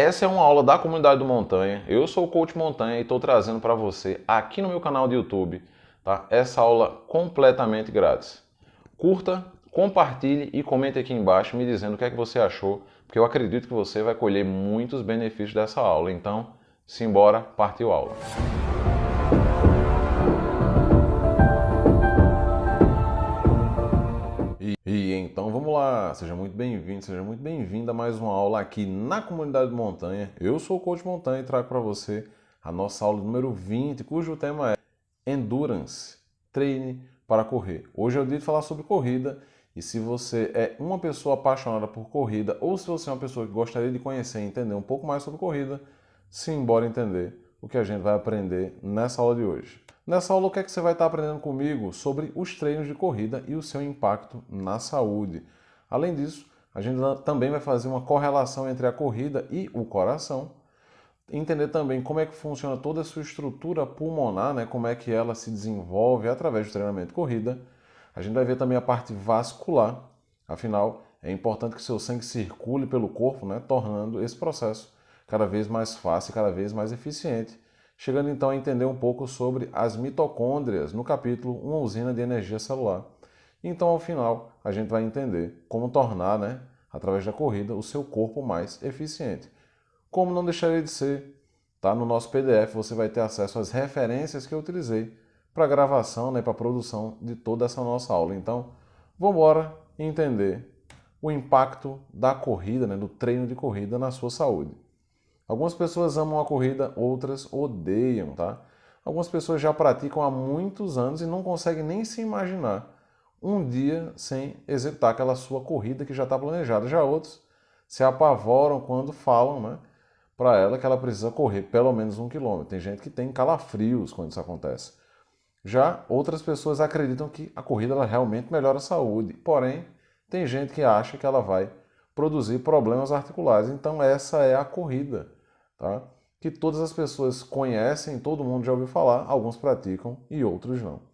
Essa é uma aula da comunidade do Montanha. Eu sou o Coach Montanha e estou trazendo para você aqui no meu canal do YouTube, tá? Essa aula completamente grátis. Curta, compartilhe e comente aqui embaixo me dizendo o que é que você achou, porque eu acredito que você vai colher muitos benefícios dessa aula. Então, simbora, partiu a aula. E então vamos lá, seja muito bem-vindo, seja muito bem-vinda a mais uma aula aqui na Comunidade Montanha. Eu sou o Coach Montanha e trago para você a nossa aula número 20, cujo tema é Endurance, treine para correr. Hoje é o dia de falar sobre corrida e se você é uma pessoa apaixonada por corrida ou se você é uma pessoa que gostaria de conhecer e entender um pouco mais sobre corrida, simbora entender o que a gente vai aprender nessa aula de hoje. Nessa aula, o que é que você vai estar aprendendo comigo sobre os treinos de corrida e o seu impacto na saúde. Além disso, a gente também vai fazer uma correlação entre a corrida e o coração. Entender também como é que funciona toda a sua estrutura pulmonar, né? Como é que ela se desenvolve através do treinamento de corrida. A gente vai ver também a parte vascular. Afinal, é importante que seu sangue circule pelo corpo, né? Tornando esse processo cada vez mais fácil e cada vez mais eficiente. Chegando então a entender um pouco sobre as mitocôndrias no capítulo Uma usina de energia celular. Então, ao final, a gente vai entender como tornar, né, através da corrida, o seu corpo mais eficiente. Como não deixaria de ser, tá? No nosso PDF você vai ter acesso às referências que eu utilizei para a gravação, né, para a produção de toda essa nossa aula. Então, vamos embora entender o impacto da corrida, né, do treino de corrida na sua saúde. Algumas pessoas amam a corrida, outras odeiam, tá? Algumas pessoas já praticam há muitos anos e não conseguem nem se imaginar um dia sem executar aquela sua corrida que já está planejada. Já outros se apavoram quando falam, né, para ela que ela precisa correr pelo menos 1 quilômetro. Tem gente que tem calafrios quando isso acontece. Já outras pessoas acreditam que a corrida ela realmente melhora a saúde. Porém, tem gente que acha que ela vai produzir problemas articulares. Então essa é a corrida, tá? Que todas as pessoas conhecem, todo mundo já ouviu falar, alguns praticam e outros não.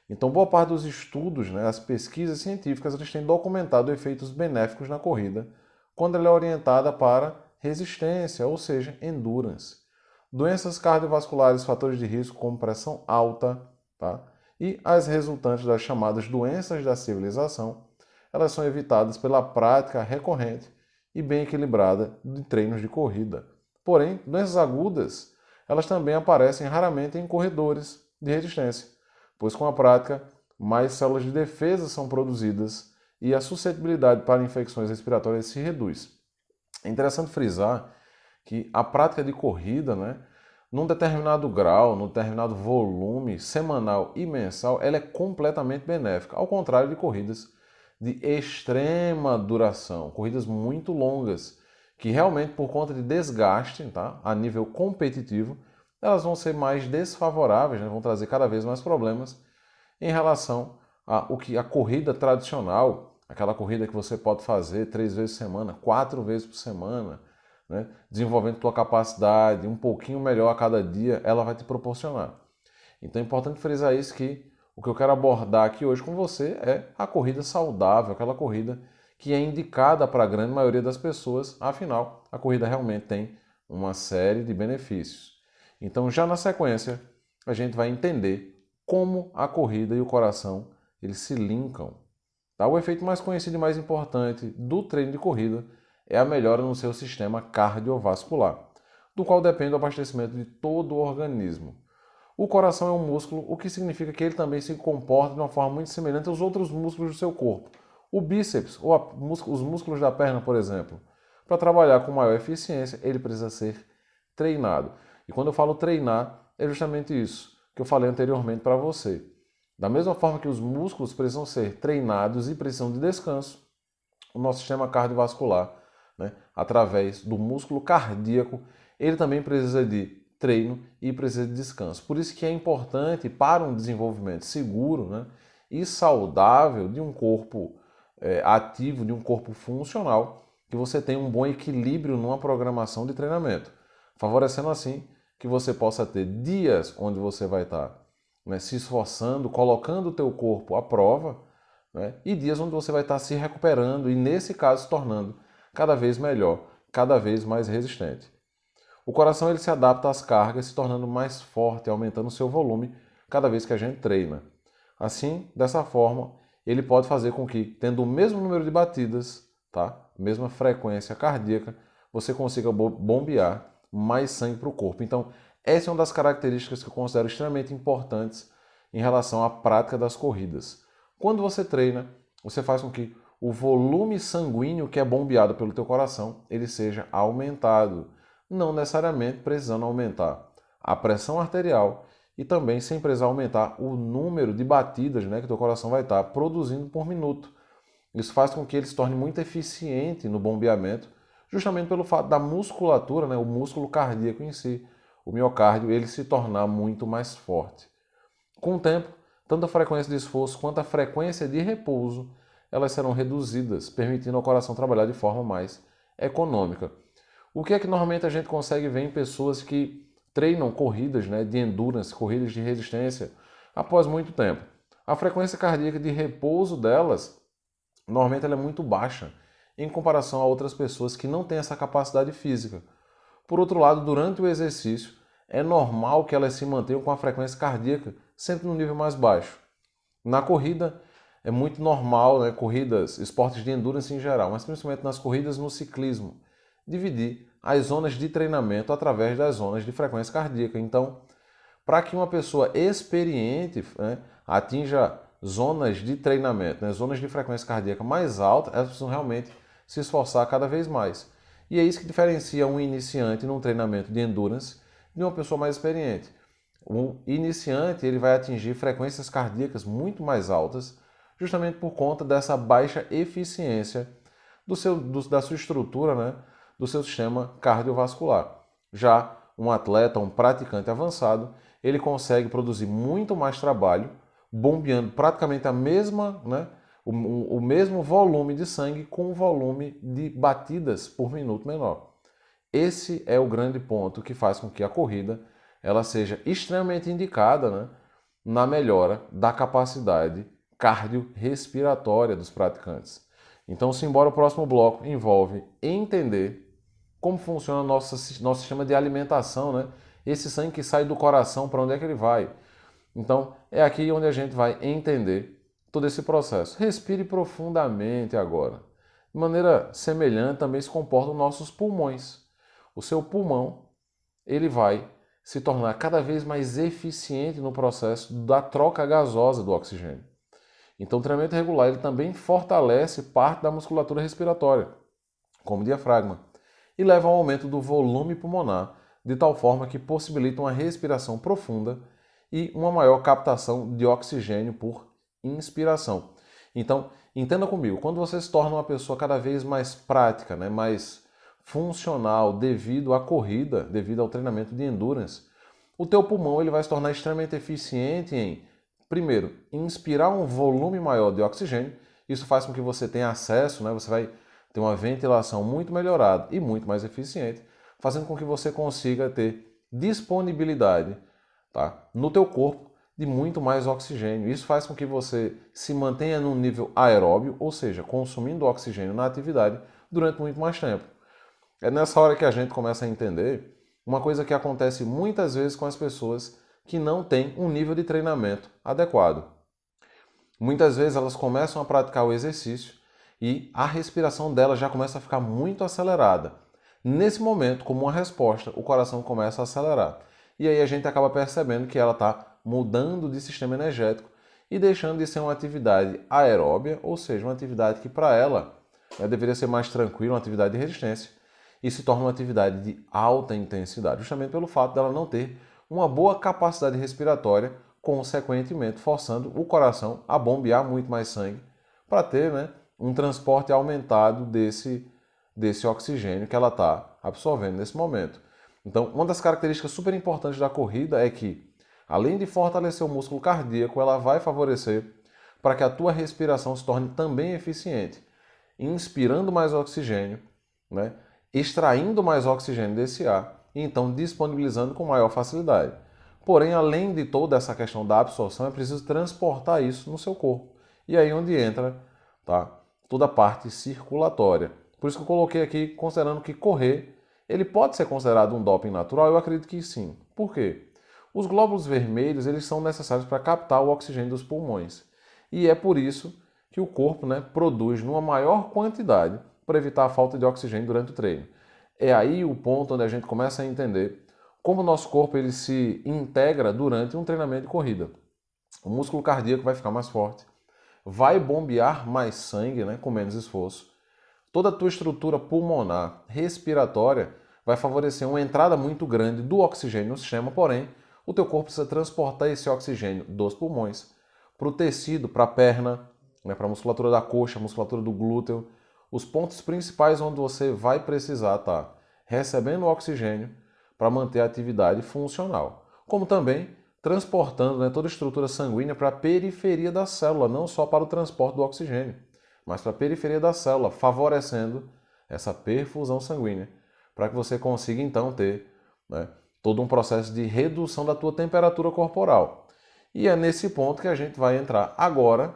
Então, boa parte dos estudos, né, as pesquisas científicas, eles têm documentado efeitos benéficos na corrida quando ela é orientada para resistência, ou seja, endurance. Doenças cardiovasculares, fatores de risco como pressão alta, tá? E as resultantes das chamadas doenças da civilização, elas são evitadas pela prática recorrente e bem equilibrada de treinos de corrida. Porém, doenças agudas, elas também aparecem raramente em corredores de resistência, pois com a prática, mais células de defesa são produzidas e a suscetibilidade para infecções respiratórias se reduz. É interessante frisar que a prática de corrida, né, num determinado grau, num determinado volume semanal e mensal, ela é completamente benéfica, ao contrário de corridas de extrema duração, corridas muito longas, que realmente por conta de desgaste, tá, a nível competitivo, elas vão ser mais desfavoráveis, né, vão trazer cada vez mais problemas em relação a corrida tradicional, aquela corrida que você pode fazer 3 vezes por semana, 4 vezes por semana, né, desenvolvendo tua capacidade um pouquinho melhor a cada dia, ela vai te proporcionar. Então é importante frisar isso, que o que eu quero abordar aqui hoje com você é a corrida saudável, aquela corrida que é indicada para a grande maioria das pessoas, afinal, a corrida realmente tem uma série de benefícios. Então, já na sequência, a gente vai entender como a corrida e o coração eles se linkam. Tá? O efeito mais conhecido e mais importante do treino de corrida é a melhora no seu sistema cardiovascular, do qual depende o abastecimento de todo o organismo. O coração é um músculo, o que significa que ele também se comporta de uma forma muito semelhante aos outros músculos do seu corpo. O bíceps, ou os músculos da perna, por exemplo, para trabalhar com maior eficiência, ele precisa ser treinado. E quando eu falo treinar, é justamente isso que eu falei anteriormente para você. Da mesma forma que os músculos precisam ser treinados e precisam de descanso, o nosso sistema cardiovascular, né, através do músculo cardíaco, ele também precisa de treino e precisa de descanso. Por isso que é importante para um desenvolvimento seguro, né, e saudável de um corpo ativo, de um corpo funcional, que você tenha um bom equilíbrio numa programação de treinamento, favorecendo assim que você possa ter dias onde você vai estar, né, se esforçando, colocando o teu corpo à prova, né, e dias onde você vai estar se recuperando e, nesse caso, se tornando cada vez melhor cada vez mais resistente. O coração ele se adapta às cargas, se tornando mais forte, aumentando seu volume cada vez que a gente treina. Assim, dessa forma, ele pode fazer com que, tendo o mesmo número de batidas, tá? Mesma frequência cardíaca, você consiga bombear mais sangue para o corpo. Então, essa é uma das características que eu considero extremamente importantes em relação à prática das corridas. Quando você treina, você faz com que o volume sanguíneo que é bombeado pelo teu coração, ele seja aumentado, não necessariamente precisando aumentar a pressão arterial e também sem precisar aumentar o número de batidas, né, que o teu coração vai estar produzindo por minuto. Isso faz com que ele se torne muito eficiente no bombeamento, justamente pelo fato da musculatura, né, o músculo cardíaco em si, o miocárdio, ele se tornar muito mais forte. Com o tempo, tanto a frequência de esforço quanto a frequência de repouso, elas serão reduzidas, permitindo ao coração trabalhar de forma mais econômica. O que é que normalmente a gente consegue ver em pessoas que treinam corridas, né, de endurance, corridas de resistência, após muito tempo? A frequência cardíaca de repouso delas, normalmente ela é muito baixa, em comparação a outras pessoas que não têm essa capacidade física. Por outro lado, durante o exercício, é normal que elas se mantenham com a frequência cardíaca sempre no nível mais baixo. Na corrida, é muito normal, né, corridas, esportes de endurance em geral, mas principalmente nas corridas no ciclismo, dividir as zonas de treinamento através das zonas de frequência cardíaca. Então, para que uma pessoa experiente, né, atinja zonas de treinamento, né, zonas de frequência cardíaca mais alta, elas precisam realmente se esforçar cada vez mais. E é isso que diferencia um iniciante num treinamento de endurance de uma pessoa mais experiente. O iniciante ele vai atingir frequências cardíacas muito mais altas, justamente por conta dessa baixa eficiência da sua estrutura, né, do seu sistema cardiovascular. Já um atleta, um praticante avançado, ele consegue produzir muito mais trabalho, bombeando praticamente a mesma, né, o mesmo volume de sangue com um volume de batidas por minuto menor. Esse é o grande ponto que faz com que a corrida ela seja extremamente indicada, né, na melhora da capacidade cardiorrespiratória dos praticantes. Então, simbora, o próximo bloco envolve entender como funciona o nosso sistema de alimentação, né? Esse sangue que sai do coração, para onde é que ele vai? Então, é aqui onde a gente vai entender todo esse processo. Respire profundamente agora. De maneira semelhante também se comportam nossos pulmões. O seu pulmão, ele vai se tornar cada vez mais eficiente no processo da troca gasosa do oxigênio. Então, o treinamento regular ele também fortalece parte da musculatura respiratória, como o diafragma, e leva ao aumento do volume pulmonar, de tal forma que possibilita uma respiração profunda e uma maior captação de oxigênio por inspiração. Então, entenda comigo, quando você se torna uma pessoa cada vez mais prática, né, mais funcional devido à corrida, devido ao treinamento de endurance, o teu pulmão ele vai se tornar extremamente eficiente em, primeiro, inspirar um volume maior de oxigênio. Isso faz com que você tenha acesso, né, você vai ter uma ventilação muito melhorada e muito mais eficiente, fazendo com que você consiga ter disponibilidade, tá, no teu corpo de muito mais oxigênio. Isso faz com que você se mantenha num nível aeróbio, ou seja, consumindo oxigênio na atividade durante muito mais tempo. É nessa hora que a gente começa a entender uma coisa que acontece muitas vezes com as pessoas que não têm um nível de treinamento adequado. Muitas vezes elas começam a praticar o exercício e a respiração dela já começa a ficar muito acelerada. Nesse momento, como uma resposta, o coração começa a acelerar. E aí a gente acaba percebendo que ela está mudando de sistema energético e deixando de ser uma atividade aeróbia, ou seja, uma atividade que para ela, né, deveria ser mais tranquila, uma atividade de resistência, e se torna uma atividade de alta intensidade, justamente pelo fato dela não ter uma boa capacidade respiratória, consequentemente forçando o coração a bombear muito mais sangue para ter, né, um transporte aumentado desse oxigênio que ela está absorvendo nesse momento. Então, uma das características super importantes da corrida é que, além de fortalecer o músculo cardíaco, ela vai favorecer para que a tua respiração se torne também eficiente, inspirando mais oxigênio, né, extraindo mais oxigênio desse ar e então disponibilizando com maior facilidade. Porém, além de toda essa questão da absorção, é preciso transportar isso no seu corpo. E aí onde entra, tá, toda a parte circulatória. Por isso que eu coloquei aqui, considerando que correr, ele pode ser considerado um doping natural, eu acredito que sim. Por quê? Os glóbulos vermelhos, eles são necessários para captar o oxigênio dos pulmões. E é por isso que o corpo, né, produz numa maior quantidade para evitar a falta de oxigênio durante o treino. É aí o ponto onde a gente começa a entender como o nosso corpo ele se integra durante um treinamento de corrida. O músculo cardíaco vai ficar mais forte, vai bombear mais sangue, né, com menos esforço. Toda a tua estrutura pulmonar, respiratória, vai favorecer uma entrada muito grande do oxigênio no sistema, porém, o teu corpo precisa transportar esse oxigênio dos pulmões para o tecido, para a perna, né, para a musculatura da coxa, musculatura do glúteo, os pontos principais onde você vai precisar estar recebendo oxigênio para manter a atividade funcional. Como também transportando, né, toda a estrutura sanguínea para a periferia da célula, não só para o transporte do oxigênio, mas para a periferia da célula, favorecendo essa perfusão sanguínea, para que você consiga então ter, né, todo um processo de redução da tua temperatura corporal. E é nesse ponto que a gente vai entrar agora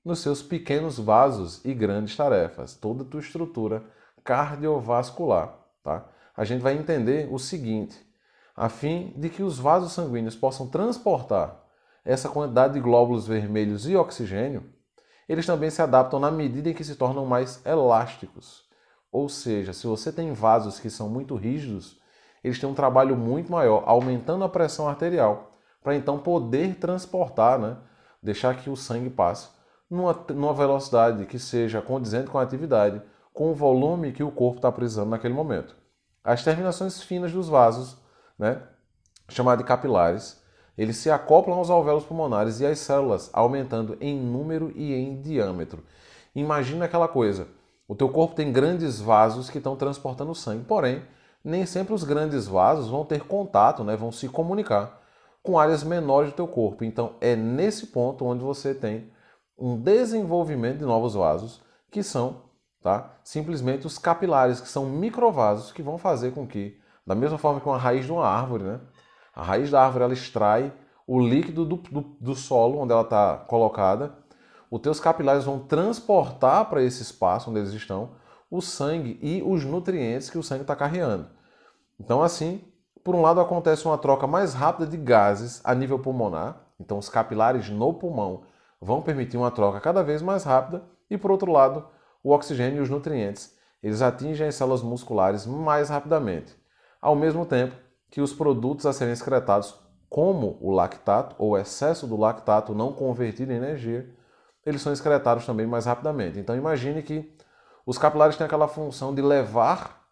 nos seus pequenos vasos e grandes tarefas, toda a tua estrutura cardiovascular. Tá? A gente vai entender o seguinte, a fim de que os vasos sanguíneos possam transportar essa quantidade de glóbulos vermelhos e oxigênio, eles também se adaptam na medida em que se tornam mais elásticos. Ou seja, se você tem vasos que são muito rígidos, eles têm um trabalho muito maior, aumentando a pressão arterial, para então poder transportar, né, deixar que o sangue passe numa velocidade que seja condizente com a atividade, com o volume que o corpo está precisando naquele momento. As terminações finas dos vasos, né, chamadas de capilares, eles se acoplam aos alvéolos pulmonares e às células, aumentando em número e em diâmetro. Imagina aquela coisa, o teu corpo tem grandes vasos que estão transportando o sangue, porém, nem sempre os grandes vasos vão ter contato, né, vão se comunicar com áreas menores do teu corpo. Então, é nesse ponto onde você tem um desenvolvimento de novos vasos, que são, tá, simplesmente os capilares, que são microvasos que vão fazer com que, da mesma forma que uma raiz de uma árvore, né, a raiz da árvore ela extrai o líquido do solo onde ela está colocada, os teus capilares vão transportar para esse espaço onde eles estão o sangue e os nutrientes que o sangue está carregando. Então, assim, por um lado acontece uma troca mais rápida de gases a nível pulmonar, então os capilares no pulmão vão permitir uma troca cada vez mais rápida, e por outro lado, o oxigênio e os nutrientes, eles atingem as células musculares mais rapidamente, ao mesmo tempo que os produtos a serem excretados, como o lactato ou o excesso do lactato não convertido em energia, eles são excretados também mais rapidamente. Então imagine que os capilares têm aquela função de levar,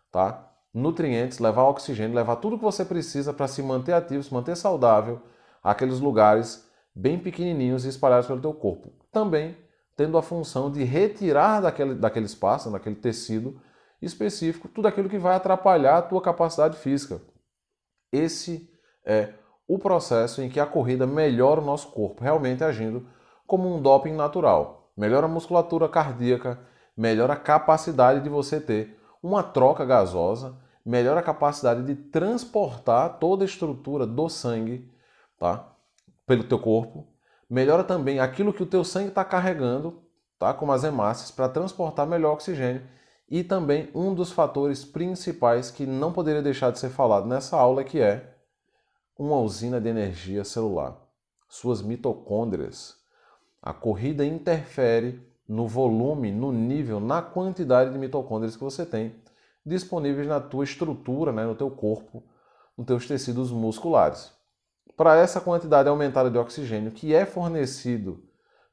tá, nutrientes, levar oxigênio, levar tudo que você precisa para se manter ativo, se manter saudável, àqueles lugares bem pequenininhos e espalhados pelo teu corpo. Também tendo a função de retirar daquele espaço, daquele tecido específico, tudo aquilo que vai atrapalhar a tua capacidade física. Esse é o processo em que a corrida melhora o nosso corpo, realmente agindo como um doping natural. Melhora a musculatura cardíaca, melhora a capacidade de você ter uma troca gasosa, melhora a capacidade de transportar toda a estrutura do sangue, tá, pelo teu corpo, melhora também aquilo que o teu sangue está carregando, tá, como as hemácias, para transportar melhor oxigênio, e também um dos fatores principais que não poderia deixar de ser falado nessa aula, que é uma usina de energia celular, suas mitocôndrias. A corrida interfere no volume, no nível, na quantidade de mitocôndrias que você tem disponíveis na tua estrutura, né, no teu corpo, nos teus tecidos musculares. Para essa quantidade aumentada de oxigênio que é fornecido,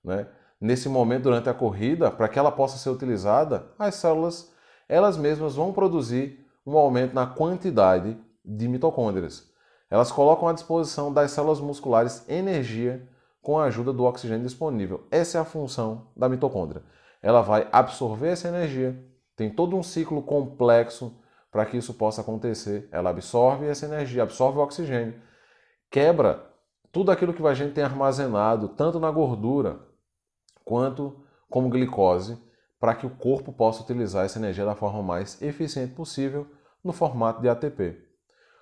né, nesse momento durante a corrida, para que ela possa ser utilizada, as células elas mesmas vão produzir um aumento na quantidade de mitocôndrias. Elas colocam à disposição das células musculares energia com a ajuda do oxigênio disponível. Essa é a função da mitocôndria. Ela vai absorver essa energia, tem todo um ciclo complexo para que isso possa acontecer. Ela absorve essa energia, absorve o oxigênio, quebra tudo aquilo que a gente tem armazenado, tanto na gordura quanto como glicose, para que o corpo possa utilizar essa energia da forma mais eficiente possível no formato de ATP.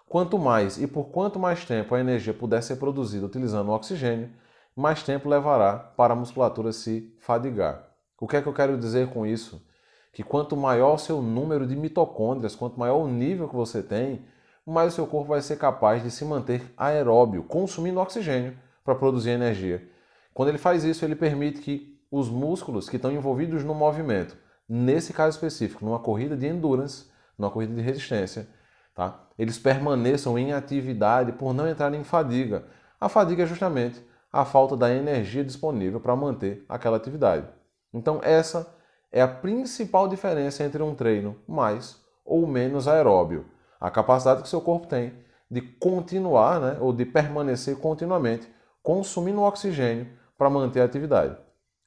Quanto mais e por quanto mais tempo a energia puder ser produzida utilizando o oxigênio, mais tempo levará para a musculatura se fadigar. O que é que eu quero dizer com isso? que quanto maior o seu número de mitocôndrias, quanto maior o nível que você tem, mais o seu corpo vai ser capaz de se manter aeróbio, consumindo oxigênio para produzir energia. Quando ele faz isso, ele permite que os músculos que estão envolvidos no movimento, nesse caso específico, numa corrida de endurance, numa corrida de resistência, tá? Eles permaneçam em atividade por não entrarem em fadiga. A fadiga é justamente a falta da energia disponível para manter aquela atividade. Então essa é a principal diferença entre um treino mais ou menos aeróbio. A capacidade que o seu corpo tem de continuar, né, ou de permanecer continuamente consumindo oxigênio para manter a atividade.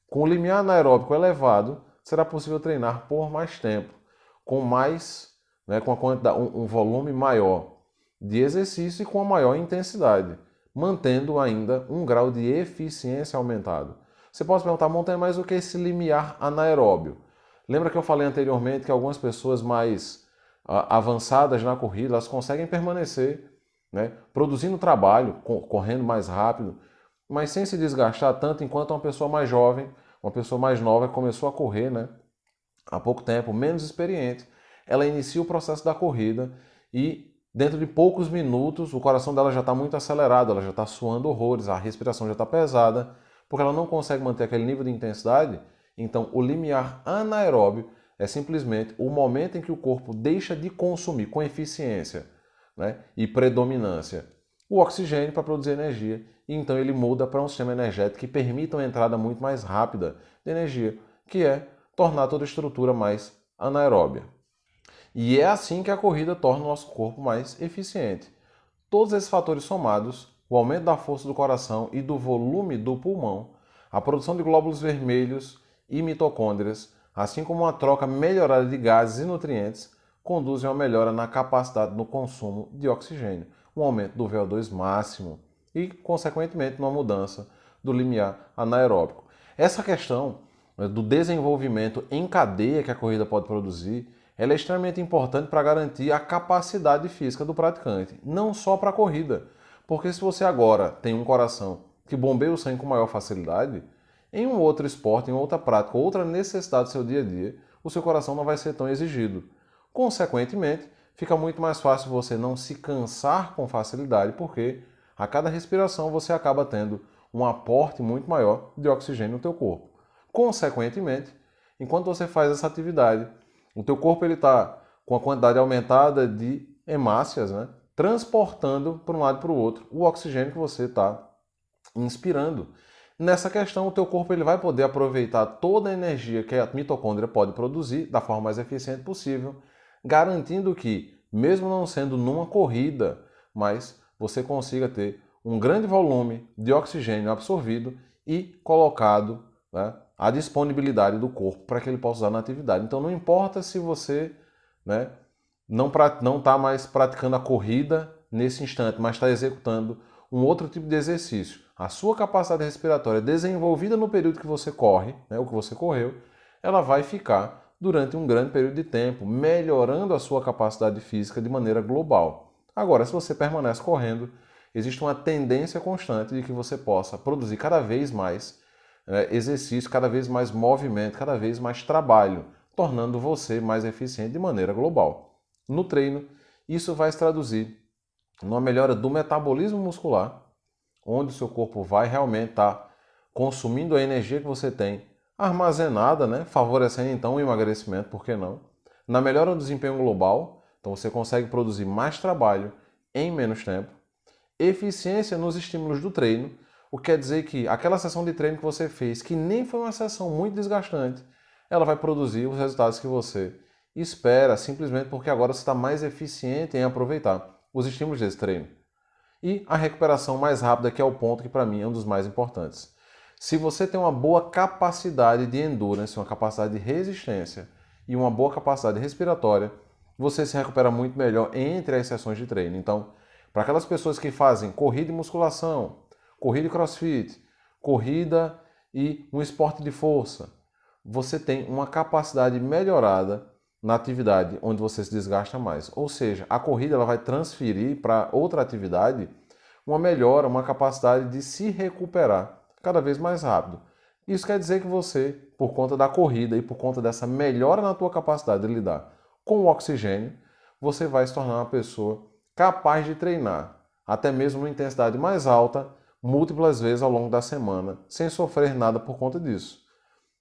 Com o limiar anaeróbico elevado, será possível treinar por mais tempo, com mais, né, com um volume maior de exercício e com a maior intensidade, mantendo ainda um grau de eficiência aumentado. Você pode perguntar, Montanha, mas o que é esse limiar anaeróbio? Lembra que eu falei anteriormente que algumas pessoas mais avançadas na corrida, elas conseguem permanecer, né, produzindo trabalho, correndo mais rápido, mas sem se desgastar tanto, enquanto uma pessoa mais jovem, uma pessoa mais nova começou a correr, né, há pouco tempo, menos experiente, ela inicia o processo da corrida e dentro de poucos minutos o coração dela já está muito acelerado, ela já está suando horrores, a respiração já está pesada, porque ela não consegue manter aquele nível de intensidade. Então o limiar anaeróbio é simplesmente o momento em que o corpo deixa de consumir com eficiência, né, e predominância o oxigênio para produzir energia, e então ele muda para um sistema energético que permita uma entrada muito mais rápida de energia, que é tornar toda a estrutura mais anaeróbia. E é assim que a corrida torna o nosso corpo mais eficiente. Todos esses fatores somados, o aumento da força do coração e do volume do pulmão, a produção de glóbulos vermelhos e mitocôndrias, assim como uma troca melhorada de gases e nutrientes, conduzem a uma melhora na capacidade no consumo de oxigênio, um aumento do VO2 máximo e, consequentemente, uma mudança do limiar anaeróbico. Essa questão do desenvolvimento em cadeia que a corrida pode produzir, ela é extremamente importante para garantir a capacidade física do praticante, não só para a corrida, porque se você agora tem um coração que bombeia o sangue com maior facilidade, em um outro esporte, em outra prática, outra necessidade do seu dia a dia, o seu coração não vai ser tão exigido. Consequentemente, fica muito mais fácil você não se cansar com facilidade, porque a cada respiração você acaba tendo um aporte muito maior de oxigênio no teu corpo. Consequentemente, enquanto você faz essa atividade, o teu corpo está com a quantidade aumentada de hemácias, né, transportando para um lado e para o outro o oxigênio que você está inspirando. Nessa questão, o teu corpo ele vai poder aproveitar toda a energia que a mitocôndria pode produzir da forma mais eficiente possível, garantindo que, mesmo não sendo numa corrida, mas você consiga ter um grande volume de oxigênio absorvido e colocado, né, à disponibilidade do corpo para que ele possa usar na atividade. Então não importa se você, né, não está mais praticando a corrida nesse instante, mas está executando um outro tipo de exercício. A sua capacidade respiratória desenvolvida no período que você corre, né, o que você correu, ela vai ficar durante um grande período de tempo, melhorando a sua capacidade física de maneira global. Agora, se você permanece correndo, existe uma tendência constante de que você possa produzir cada vez mais exercício, cada vez mais movimento, cada vez mais trabalho, tornando você mais eficiente de maneira global. No treino, isso vai se traduzir numa melhora do metabolismo muscular, onde o seu corpo vai realmente estar consumindo a energia que você tem armazenada, né, favorecendo então o emagrecimento, por que não? Na melhora do desempenho global, então você consegue produzir mais trabalho em menos tempo. Eficiência nos estímulos do treino, o que quer dizer que aquela sessão de treino que você fez, que nem foi uma sessão muito desgastante, ela vai produzir os resultados que você espera, simplesmente porque agora você está mais eficiente em aproveitar os estímulos desse treino. E a recuperação mais rápida, que é o ponto que para mim é um dos mais importantes. Se você tem uma boa capacidade de endurance, uma capacidade de resistência e uma boa capacidade respiratória, você se recupera muito melhor entre as sessões de treino. Então, para aquelas pessoas que fazem corrida e musculação, corrida e crossfit, corrida e um esporte de força, você tem uma capacidade melhorada na atividade onde você se desgasta mais. Ou seja, a corrida ela vai transferir para outra atividade uma melhora, uma capacidade de se recuperar cada vez mais rápido. Isso quer dizer que você, por conta da corrida e por conta dessa melhora na tua capacidade de lidar com o oxigênio, você vai se tornar uma pessoa capaz de treinar, até mesmo uma intensidade mais alta, múltiplas vezes ao longo da semana, sem sofrer nada por conta disso.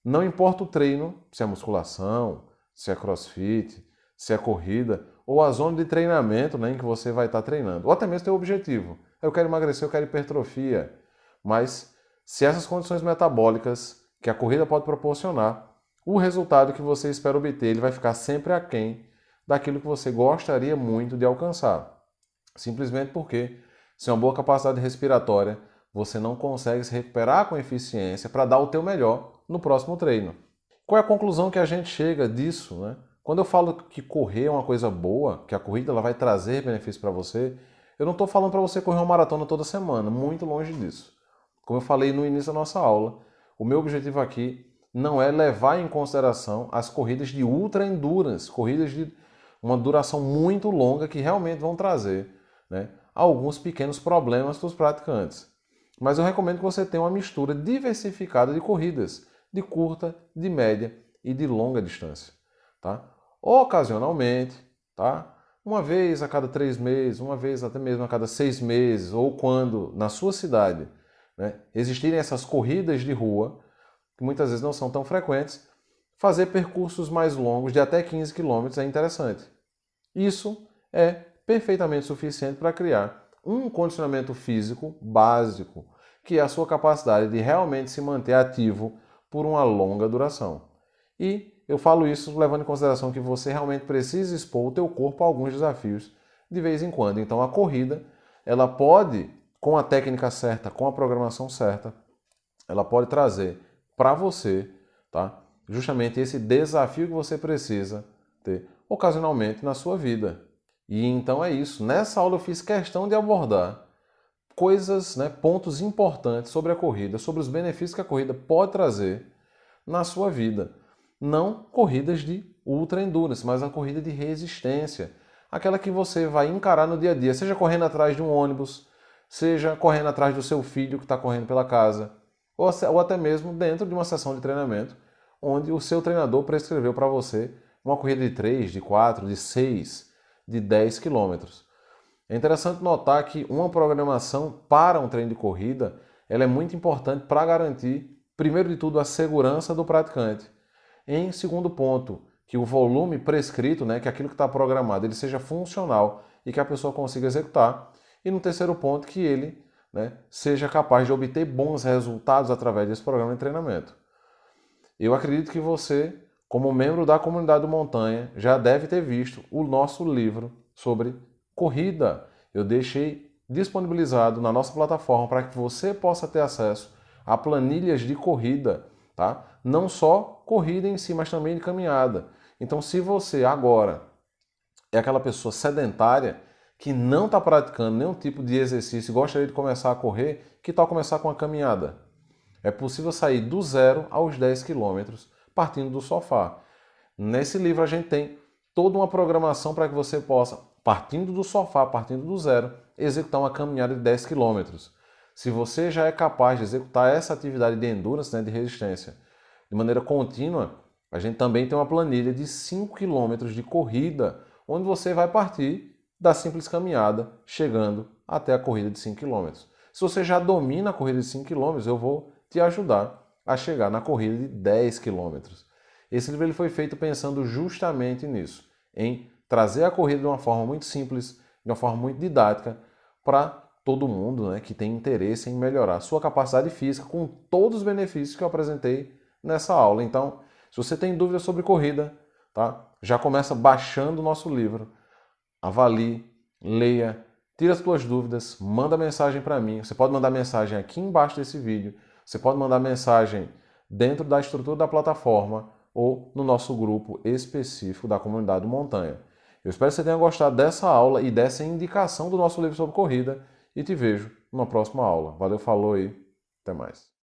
Não importa o treino, se é musculação, se é crossfit, se é corrida, ou a zona de treinamento, né, em que você vai estar treinando, ou até mesmo teu objetivo. Eu quero emagrecer, eu quero hipertrofia, mas se essas condições metabólicas que a corrida pode proporcionar, o resultado que você espera obter, ele vai ficar sempre aquém daquilo que você gostaria muito de alcançar. Simplesmente porque, sem uma boa capacidade respiratória, você não consegue se recuperar com eficiência para dar o teu melhor no próximo treino. Qual é a conclusão que a gente chega disso, né? Quando eu falo que correr é uma coisa boa, que a corrida ela vai trazer benefícios para você, eu não estou falando para você correr uma maratona toda semana, muito longe disso. Como eu falei no início da nossa aula, o meu objetivo aqui não é levar em consideração as corridas de ultra endurance, corridas de uma duração muito longa que realmente vão trazer, né, alguns pequenos problemas para os praticantes. Mas eu recomendo que você tenha uma mistura diversificada de corridas, de curta, de média e de longa distância. Tá? Ocasionalmente, tá? Uma vez a cada 3 meses, uma vez até mesmo a cada 6 meses, ou quando na sua cidade, né, existirem essas corridas de rua, que muitas vezes não são tão frequentes, fazer percursos mais longos de até 15 km é interessante. Isso é perfeitamente suficiente para criar um condicionamento físico básico, que é a sua capacidade de realmente se manter ativo por uma longa duração. E eu falo isso levando em consideração que você realmente precisa expor o teu corpo a alguns desafios de vez em quando. Então a corrida, ela pode, com a técnica certa, com a programação certa, ela pode trazer para você, tá, justamente esse desafio que você precisa ter ocasionalmente na sua vida. E então é isso. Nessa aula eu fiz questão de abordar coisas, né, pontos importantes sobre a corrida, sobre os benefícios que a corrida pode trazer na sua vida. Não corridas de ultra endurance, mas a corrida de resistência. Aquela que você vai encarar no dia a dia, seja correndo atrás de um ônibus, seja correndo atrás do seu filho que está correndo pela casa, ou até mesmo dentro de uma sessão de treinamento, onde o seu treinador prescreveu para você uma corrida de 3, de 4, de 6, de 10 quilômetros. É interessante notar que uma programação para um treino de corrida ela é muito importante para garantir, primeiro de tudo, a segurança do praticante. Em segundo ponto, que o volume prescrito, né, que aquilo que está programado, ele seja funcional e que a pessoa consiga executar. E no terceiro ponto, que ele, né, seja capaz de obter bons resultados através desse programa de treinamento. Eu acredito que você, como membro da comunidade do Montanha, já deve ter visto o nosso livro sobre corrida. Eu deixei disponibilizado na nossa plataforma para que você possa ter acesso a planilhas de corrida, tá? Não só corrida em si, mas também de caminhada. Então, se você agora é aquela pessoa sedentária que não está praticando nenhum tipo de exercício e gostaria de começar a correr, que tal começar com a caminhada? É possível sair do 0 aos 10 quilômetros partindo do sofá. Nesse livro a gente tem toda uma programação para que você possa, partindo do sofá, partindo do 0, executar uma caminhada de 10 quilômetros. Se você já é capaz de executar essa atividade de endurance, né, de resistência, de maneira contínua, a gente também tem uma planilha de 5 km de corrida, onde você vai partir da simples caminhada, chegando até a corrida de 5 km. Se você já domina a corrida de 5 km, eu vou te ajudar a chegar na corrida de 10 km. Esse livro ele foi feito pensando justamente nisso, em trazer a corrida de uma forma muito simples, de uma forma muito didática, para todo mundo, né, que tem interesse em melhorar a sua capacidade física com todos os benefícios que eu apresentei nessa aula. Então, se você tem dúvidas sobre corrida, tá? Já começa baixando o nosso livro, avalie, leia, tira as suas dúvidas, manda mensagem para mim. Você pode mandar mensagem aqui embaixo desse vídeo, você pode mandar mensagem dentro da estrutura da plataforma ou no nosso grupo específico da comunidade do Montanha. Eu espero que você tenha gostado dessa aula e dessa indicação do nosso livro sobre corrida e te vejo numa próxima aula. Valeu, falou e até mais.